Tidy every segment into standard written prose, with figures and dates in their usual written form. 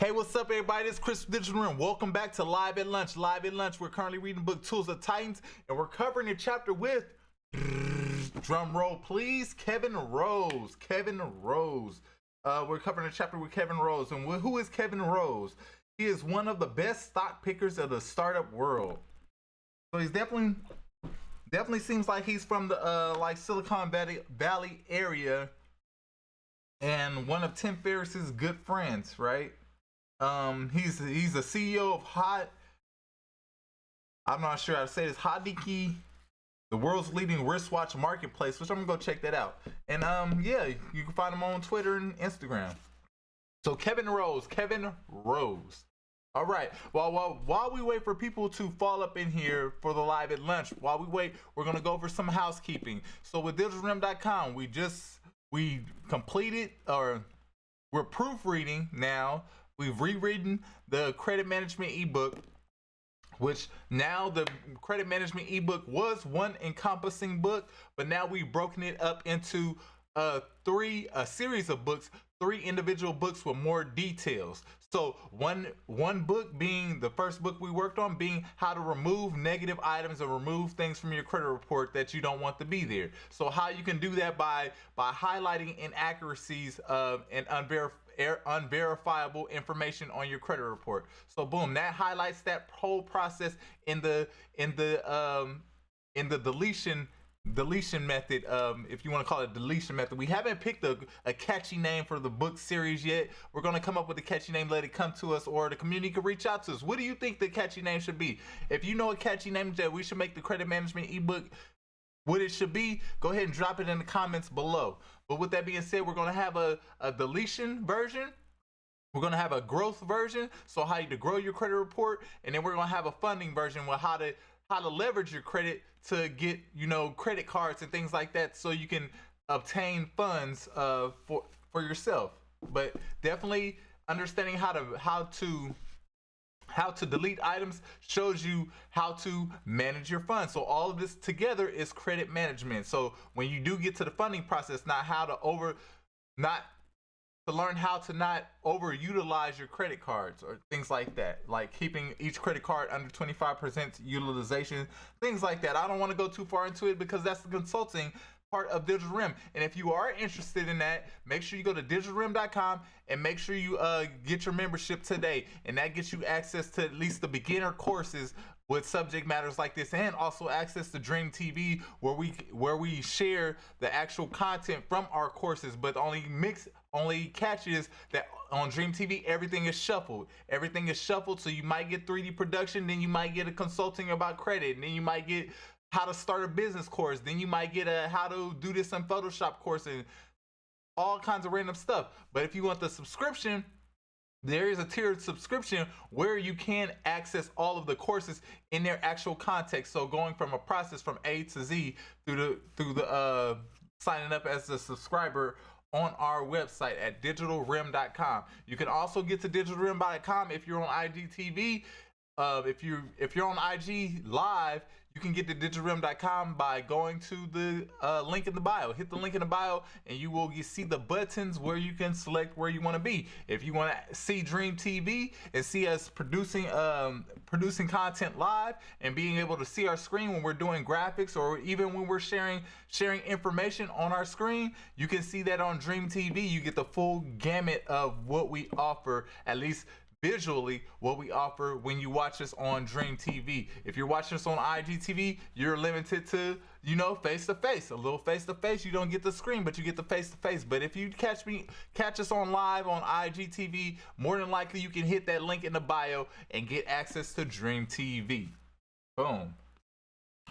Hey, what's up, everybody? This is Chris from Digital Room. Welcome back to Live at Lunch. Live at Lunch, we're currently reading the book Tools of Titans, and we're covering a chapter with, drum roll please, Kevin Rose. Kevin Rose. We're covering a chapter with Kevin Rose. And who is Kevin Rose? He is one of the best stock pickers of the startup world. So he's definitely seems like he's from the like Silicon Valley area, and one of Tim Ferriss's good friends, right? He's the CEO of I'm not sure how to say this, Housekeeping, the world's leading wristwatch marketplace, which I'm gonna go check that out. And yeah, you can find him on Twitter and Instagram. So Kevin Rose. All right. While we wait for people to fall up in here for the Live at Lunch, while we wait, we're gonna go over some housekeeping. So with digitalrem.com, we completed, or we're proofreading now. We've rewritten the credit management ebook, which now the credit management ebook was one encompassing book, but now we've broken it up into a series of books, 3 individual books with more details. So one book being, the first book we worked on being how to remove negative items and remove things from your credit report that you don't want to be there. So how you can do that by highlighting inaccuracies and unverifiable information on your credit report. So boom, that highlights that whole process in the deletion method, if you want to call it deletion method. We haven't picked a catchy name for the book series yet. We're going to come up with a catchy name, let it come to us, or the community can reach out to us. What do you think the catchy name should be? If you know a catchy name that we should make the credit management ebook, what it should be, go ahead and drop it in the comments below. But with that being said, we're going to have a deletion version. We're going to have a growth version, so how to grow your credit report, and then we're going to have a funding version with how to leverage your credit to get, credit cards and things like that, so you can obtain funds for yourself. But definitely understanding how to delete items shows you how to manage your funds. So all of this together is credit management. So when you do get to the funding process, to learn how to not overutilize your credit cards or things like that, like keeping each credit card under 25% utilization, things like that. I don't want to go too far into it because that's the consulting part of Digital Rem. And if you are interested in that, make sure you go to digitalrem.com and make sure you get your membership today, and that gets you access to at least the beginner courses with subject matters like this, and also access to Dream TV, where we share the actual content from our courses. But the only catch is that on Dream TV, everything is shuffled. Everything is shuffled, so you might get 3D production, then you might get a consulting about credit, and then you might get how to start a business course, then you might get a how to do this in Photoshop course, and all kinds of random stuff. But if you want the subscription, there is a tiered subscription where you can access all of the courses in their actual context. So going from a process from A to Z through the signing up as a subscriber on our website at digitalrem.com. You can also get to digitalrem.com if you're on IGTV. If you're on IG Live, you can get to digitalrem.com by going to the link in the bio. Hit the link in the bio, and you will see the buttons where you can select where you want to be. If you want to see Dream TV and see us producing content live and being able to see our screen when we're doing graphics, or even when we're sharing information on our screen, you can see that on Dream TV. You get the full gamut of what we offer, at least visually, what we offer when you watch us on Dream TV. If you're watching us on IGTV, you're limited to, face to face. A little face to face. You don't get the screen, but you get the face to face. But if you catch us on live on IGTV, more than likely you can hit that link in the bio and get access to Dream TV. Boom.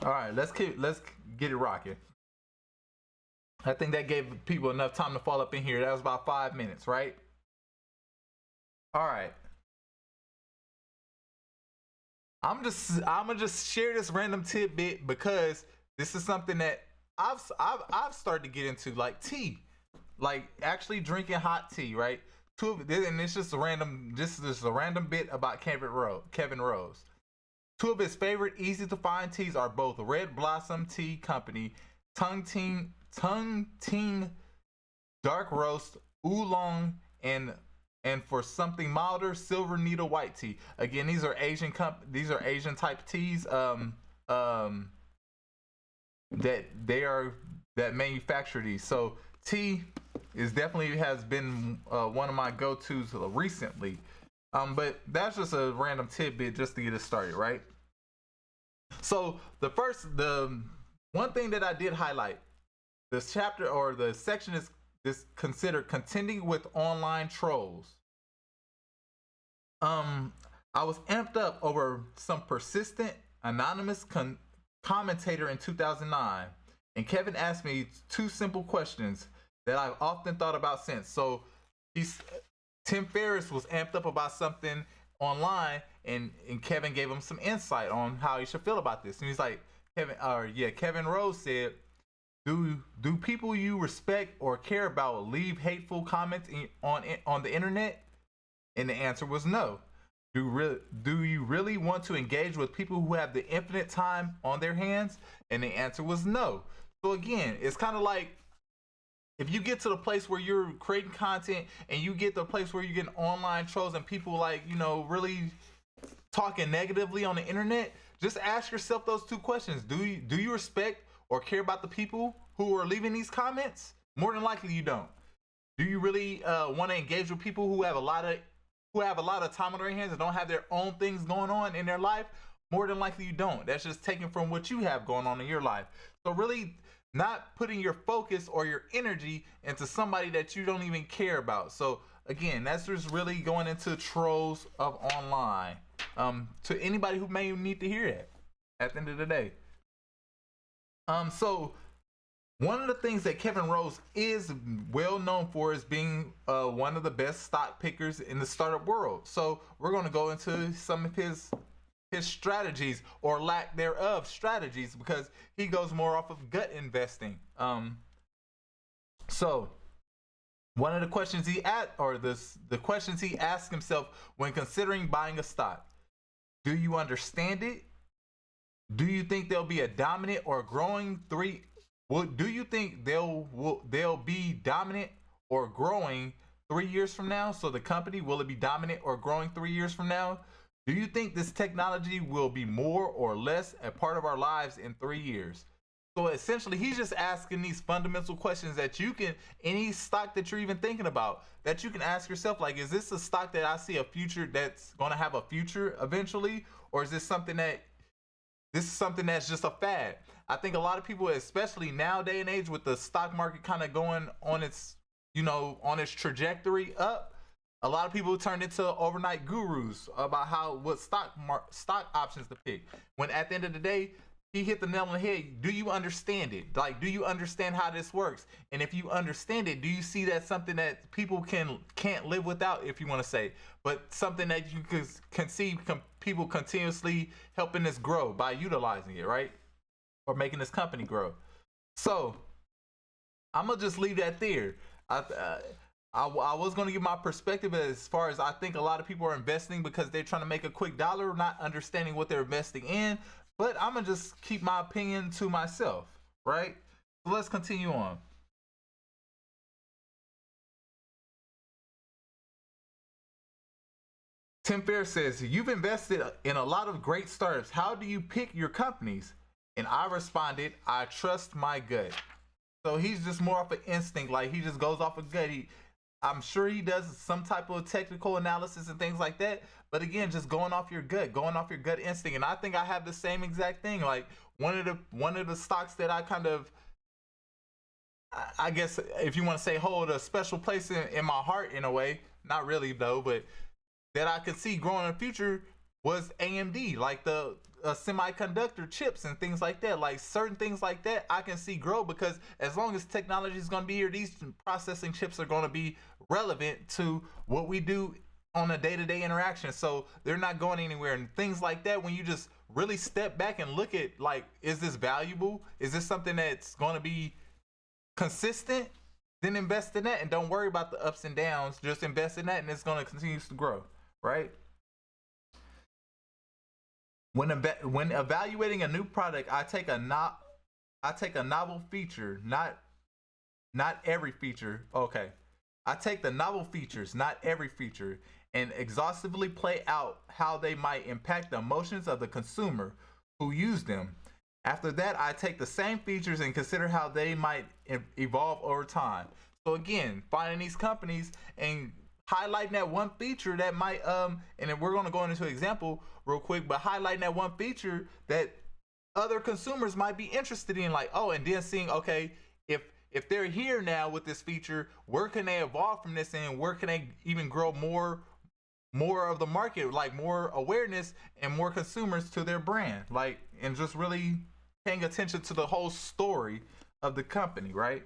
All right, let's get it rocking. I think that gave people enough time to fall up in here. That was about 5 minutes, right? All right. I'm gonna just share this random tidbit because this is something that I've started to get into, like tea, like actually drinking hot tea, right? And it's just a random, a random bit about Kevin Rose. 2 of his favorite easy to find teas are both Red Blossom Tea Company, Tung Ting Dark Roast, Oolong, and And for something milder, silver needle white tea. Again, these are Asian type teas. That they are that manufacture these. So tea is definitely has been one of my go-tos recently. But that's just a random tidbit just to get us started, right? So the one thing that I did highlight, this chapter or the section is considered contending with online trolls. I was amped up over some persistent anonymous commentator in 2009, and Kevin asked me two simple questions that I've often thought about since. So Tim Ferriss was amped up about something online, and Kevin gave him some insight on how he should feel about this. And he's like, Kevin Rose said, do people you respect or care about leave hateful comments on the internet? And the answer was no. Do you really want to engage with people who have the infinite time on their hands? And the answer was no. So again, it's kind of like if you get to the place where you're creating content and you get to the place where you're getting online trolls and people like, really talking negatively on the internet, just ask yourself those two questions. Do you respect or care about the people who are leaving these comments? More than likely you don't. Do you really want to engage with people who have a lot of time on their hands and don't have their own things going on in their life? More than likely you don't. That's just taken from what you have going on in your life. So really not putting your focus or your energy into somebody that you don't even care about. So again, that's just really going into trolls of online. To anybody who may need to hear that at the end of the day. So one of the things that Kevin Rose is well known for is being one of the best stock pickers in the startup world. So we're going to go into some of his strategies or lack thereof strategies, because he goes more off of gut investing. So one of the questions the questions he asks himself when considering buying a stock: do you understand it? Do you think there'll be a dominant or growing do you think they'll be dominant or growing 3 years from now? So the company, will it be dominant or growing 3 years from now? Do you think this technology will be more or less a part of our lives in 3 years? So essentially, he's just asking these fundamental questions that you can, any stock that you're even thinking about, that you can ask yourself, like, is this a stock that I see a future that's going to have a future eventually? Or is this something that's just a fad? I think a lot of people, especially nowadays and age with the stock market kind of going on its, on its trajectory up, a lot of people turned into overnight gurus about what stock options to pick. When at the end of the day, he hit the nail on the head. Do you understand it? Like, do you understand how this works? And if you understand it, do you see that something that people can't live without, if you want to say, but something that you can see people continuously helping this grow by utilizing it, right? Or making this company grow. So I'm gonna just leave that there. I was going to give my perspective as far as I think a lot of people are investing because they're trying to make a quick dollar, not understanding what they're investing in. But I'm going to just keep my opinion to myself, right? So let's continue on. Tim Ferriss says, you've invested in a lot of great startups. How do you pick your companies? And I responded, I trust my gut. So he's just more off of instinct. Like, he just goes off of gut. I'm sure he does some type of technical analysis and things like that. But again, just going off your gut instinct. And I think I have the same exact thing. Like one of the stocks that I guess if you want to say hold a special place in my heart in a way, not really though, but that I could see growing in the future was AMD, like the semiconductor chips and things like that. Like certain things like that I can see grow, because as long as technology is going to be here, these processing chips are going to be relevant to what we do on a day-to-day interaction. So they're not going anywhere. And things like that, when you just really step back and look at, like, is this valuable? Is this something that's going to be consistent? Then invest in that and don't worry about the ups and downs. Just invest in that and it's going to continue to grow, right? When evaluating a new product, I take a novel feature, not every feature. Okay. I take the novel features, not every feature, and exhaustively play out how they might impact the emotions of the consumer who use them. After that, I take the same features and consider how they might evolve over time. So again, finding these companies and highlighting that one feature that might and then we're going to go into an example real quick, but highlighting that one feature that other consumers might be interested in, like, oh, and then seeing, okay, if they're here now with this feature, where can they evolve from this, and where can they even grow more of the market, like more awareness and more consumers to their brand, like, and just really paying attention to the whole story of the company, right?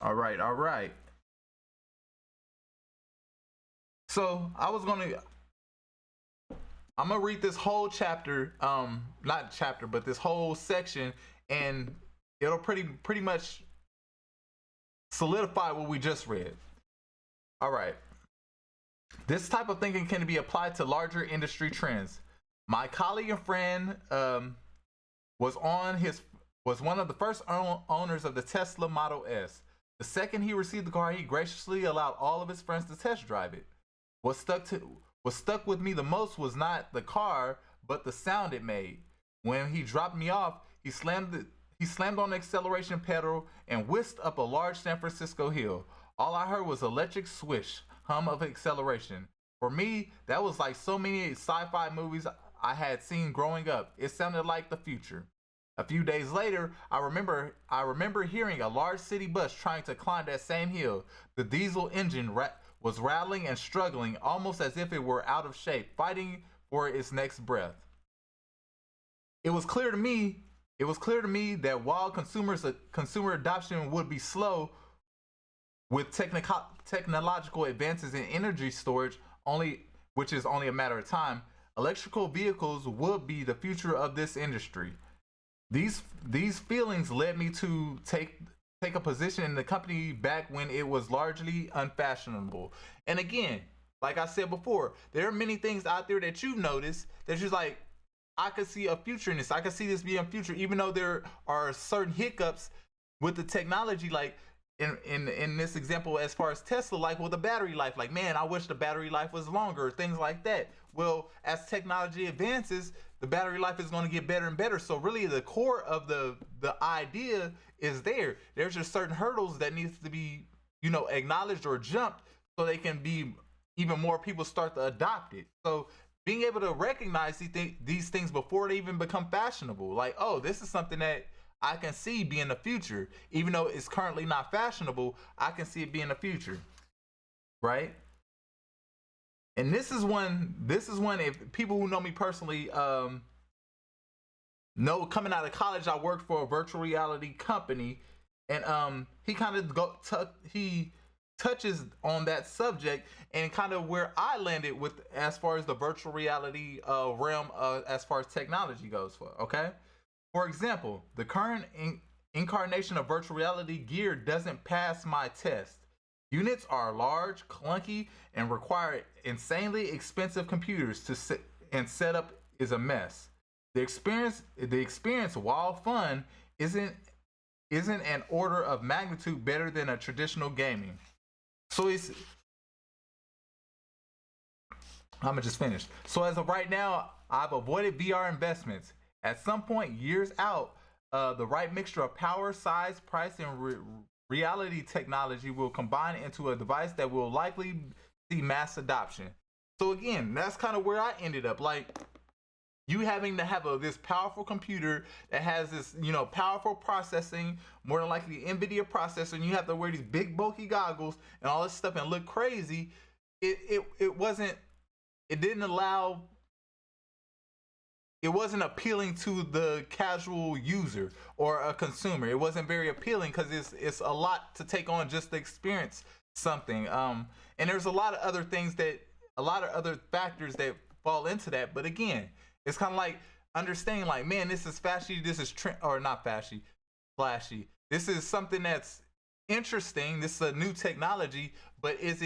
All right, all right. So I'm gonna read this whole chapter, not chapter, but this whole section, and it'll pretty much solidify what we just read. All right. This type of thinking can be applied to larger industry trends. My colleague and friend was on his was one of the first owners of the Tesla Model S. The second he received the car, he graciously allowed all of his friends to test drive it. What stuck with me the most was not the car, but the sound it made. When he dropped me off, he slammed on the acceleration pedal and whisked up a large San Francisco hill. All I heard was electric swish, hum of acceleration. For me, that was like so many sci-fi movies I had seen growing up. It sounded like the future. A few days later, I remember hearing a large city bus trying to climb that same hill. The diesel engine was rattling and struggling, almost as if it were out of shape, fighting for its next breath. It was clear to me. It was clear to me that while consumer adoption would be slow, with technological advances in energy storage, which is only a matter of time, electrical vehicles would be the future of this industry. These feelings led me to take a position in the company back when it was largely unfashionable. And again, like I said before, there are many things out there that you've noticed that you're like, I could see a future in this. I could see this being a future, even though there are certain hiccups with the technology, like in this example, as far as Tesla, like with the battery life, like, man, I wish the battery life was longer, things like that. Well, as technology advances, the battery life is going to get better and better. So really the core of the idea is there. There's just certain hurdles that needs to be, acknowledged or jumped so they can be even more people start to adopt it. So being able to recognize these things before they even become fashionable, like, oh, this is something that I can see being the future, even though it's currently not fashionable. I can see it being the future, right? And this is one. If people who know me personally know, coming out of college, I worked for a virtual reality company, and he kind of he touches on that subject and kind of where I landed with as far as the virtual reality realm as far as technology goes. For example, the current incarnation of virtual reality gear doesn't pass my test. Units are large, clunky, and require insanely expensive computers to set up is a mess. The experience, while fun, isn't an order of magnitude better than a traditional gaming. So I'm gonna just finish. So as of right now, I've avoided VR investments. At some point, years out, the right mixture of power, size, price, and reality technology will combine into a device that will likely see mass adoption. So again, that's kind of where I ended up. Like, you having to have this powerful computer that has this, powerful processing, more than likely NVIDIA processor, and you have to wear these big bulky goggles and all this stuff and look crazy. It wasn't appealing to the casual user or a consumer. It wasn't very appealing because it's a lot to take on just to experience something. And there's a lot of other factors that fall into that. But again, it's kind of like understanding, like, man, this is flashy. This is or not flashy. This is something that's interesting. This is a new technology, but is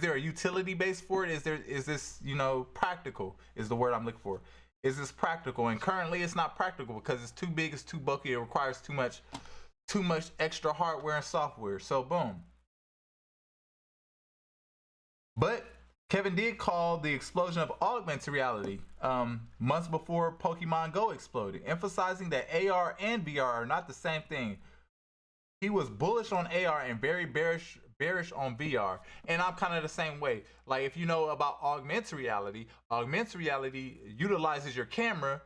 there a utility base for it? Is this, practical is the word I'm looking for. Is this practical? And currently it's not practical because it's too big, it's too bulky, it requires too much extra hardware and software. So boom. But Kevin did call the explosion of augmented reality months before Pokemon Go exploded, emphasizing that AR and VR are not the same thing. He was bullish on AR and very bearish on VR. And I'm kind of the same way. Like, if you know about augmented reality utilizes your camera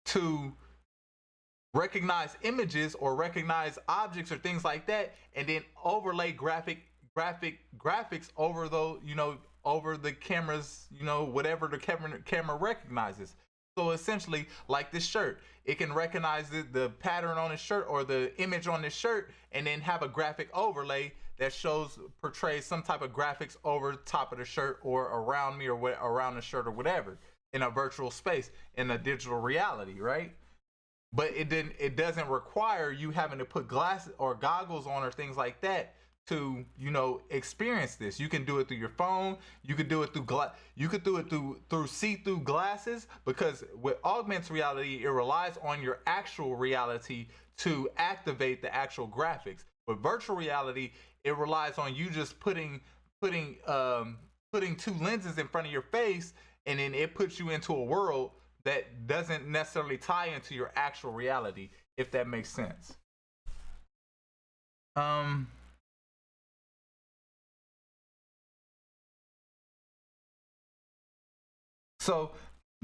to recognize images or recognize objects or things like that, and then overlay graphics over over the cameras, whatever the camera recognizes. So essentially, like this shirt, it can recognize the pattern on the shirt or the image on the shirt, and then have a graphic overlay that portrays some type of graphics over top of the shirt or around me or around the shirt or whatever in a virtual space in a digital reality, right? But it doesn't require you having to put glasses or goggles on or things like that to experience this. You can do it through your phone. You could do it through see-through glasses, because with augmented reality, it relies on your actual reality to activate the actual graphics. With virtual reality, it relies on you just putting two lenses in front of your face, and then it puts you into a world that doesn't necessarily tie into your actual reality, if that makes sense. So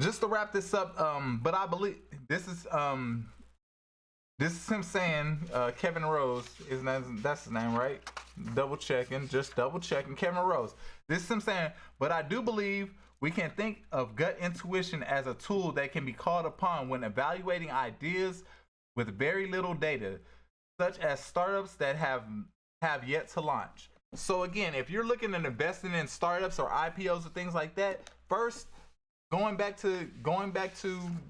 just to wrap this up, but I believe this is him saying, Kevin Rose that's his name, right? Just double checking Kevin Rose. This is him saying, but I do believe we can think of gut intuition as a tool that can be called upon when evaluating ideas with very little data, such as startups that have yet to launch. So again, if you're looking at investing in startups or IPOs or things like that, first, going back to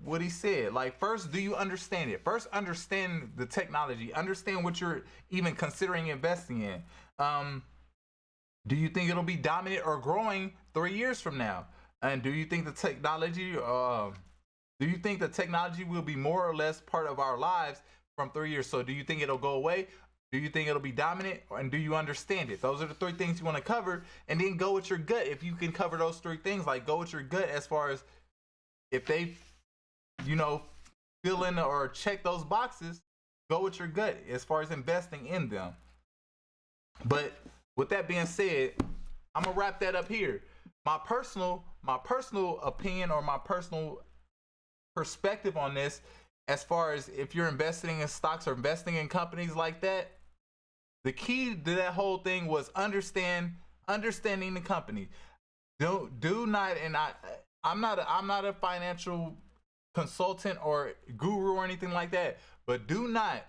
what he said, like, first, do you understand it? First, understand the technology, understand what you're even considering investing in. Do you think it'll be dominant or growing 3 years from now? And do you think the technology will be more or less part of our lives from 3 years? So do you think it'll go away? Do you think it'll be dominant? And do you understand it? Those are the three things you want to cover, and then go with your gut. If you can cover those three things, like, go with your gut as far as if they, fill in or check those boxes, go with your gut as far as investing in them. But with that being said, I'm gonna wrap that up here. My personal opinion or my personal perspective on this, as far as if you're investing in stocks or investing in companies like that, the key to that whole thing was understanding the company. Do not, and I'm not a financial consultant or guru or anything like that, but do not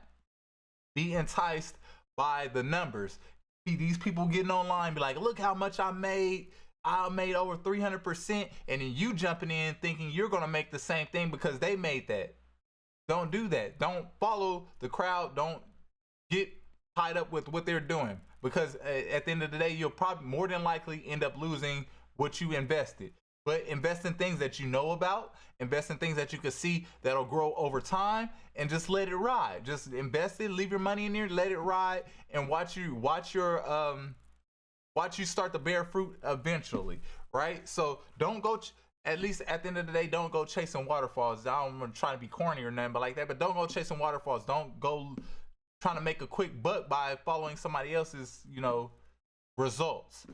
be enticed by the numbers. These people getting online, be like, look how much I made over 300%, and then you jumping in thinking you're gonna make the same thing because they made that. Don't do that. Don't follow the crowd. Don't get tied up with what they're doing, because at the end of the day, you'll probably more than likely end up losing what you invested. But invest in things that you know about, invest in things that you can see that'll grow over time, and just let it ride. Just invest it, leave your money in there, let it ride, and watch you start to bear fruit eventually, right? So don't go, at least at the end of the day, don't go chasing waterfalls. I don't want to try to be corny or nothing, but like that, but don't go chasing waterfalls. Don't go trying to make a quick buck by following somebody else's, results.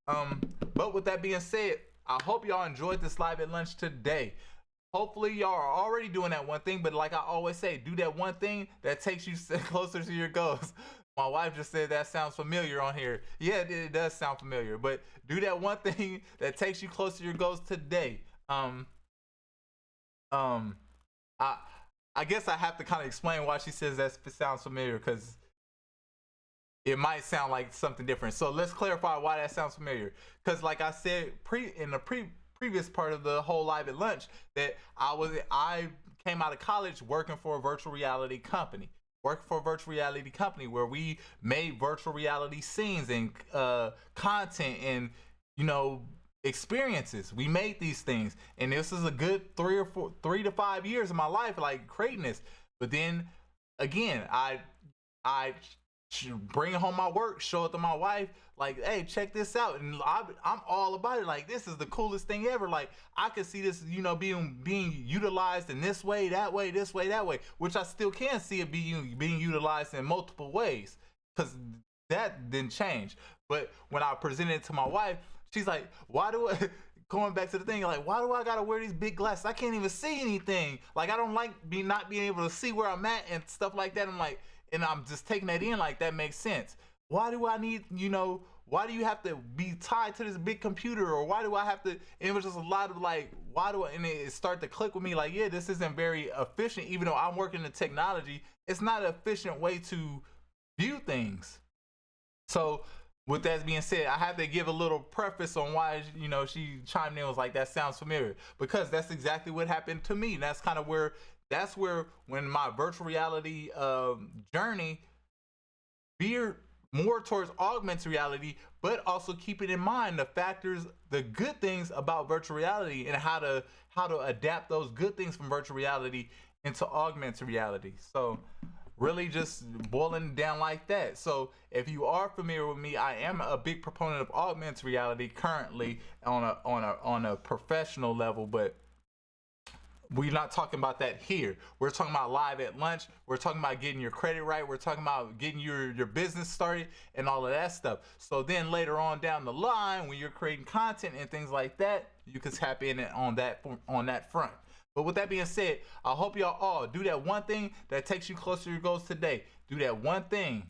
But with that being said, I hope y'all enjoyed this live at lunch today. Hopefully y'all are already doing that one thing, but like I always say, do that one thing that takes you closer to your goals. My wife just said that sounds familiar on here. Yeah, it does sound familiar, but do that one thing that takes you closer to your goals today. I guess I have to kind of explain why she says that sounds familiar, because it might sound like something different. So let's clarify why that sounds familiar. Because like I said in the previous part of the whole live at lunch, that I came out of college working for a virtual reality company. Where we made virtual reality scenes and content, and experiences. We made these things, and this is a good 3 to 5 years of my life, like creating this. But then again, I bring home my work, show it to my wife, like, hey, check this out, and I'm all about it. Like, this is the coolest thing ever. Like, I could see this, being utilized in this way, that way, this way, that way, which I still can see it being utilized in multiple ways, because that didn't change. But when I presented it to my wife, she's like, why do I going back to the thing, like, why do I gotta wear these big glasses? I can't even see anything. Like, I don't like not being able to see where I'm at and stuff like that. I'm like, and I'm just taking that in, like, that makes sense. Why do I need, why do you have to be tied to this big computer? Or why do I have to, and it was just a lot of like, and it started to click with me, like, yeah, this isn't very efficient. Even though I'm working in technology, it's not an efficient way to view things. So with that being said, I have to give a little preface on why, she chimed in and was like, that sounds familiar, because that's exactly what happened to me. And that's kind of where, when my virtual reality journey veered more towards augmented reality, but also keeping in mind the good things about virtual reality, and how to adapt those good things from virtual reality into augmented reality. So really just boiling down like that. So if you are familiar with me, I am a big proponent of augmented reality currently on a professional level, but we're not talking about that here. We're talking about live at lunch. We're talking about getting your credit right. We're talking about getting your business started and all of that stuff. So then later on down the line, when you're creating content and things like that, you can tap in on that front. But with that being said, I hope y'all all do that one thing that takes you closer to your goals today. Do that one thing,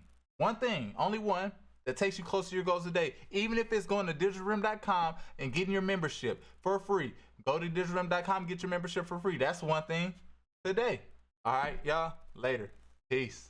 only one, that takes you closer to your goals today. Even if it's going to digitalrem.com and getting your membership for free. Go to digitalrem.com, get your membership for free. That's one thing today. All right, y'all. Later. Peace.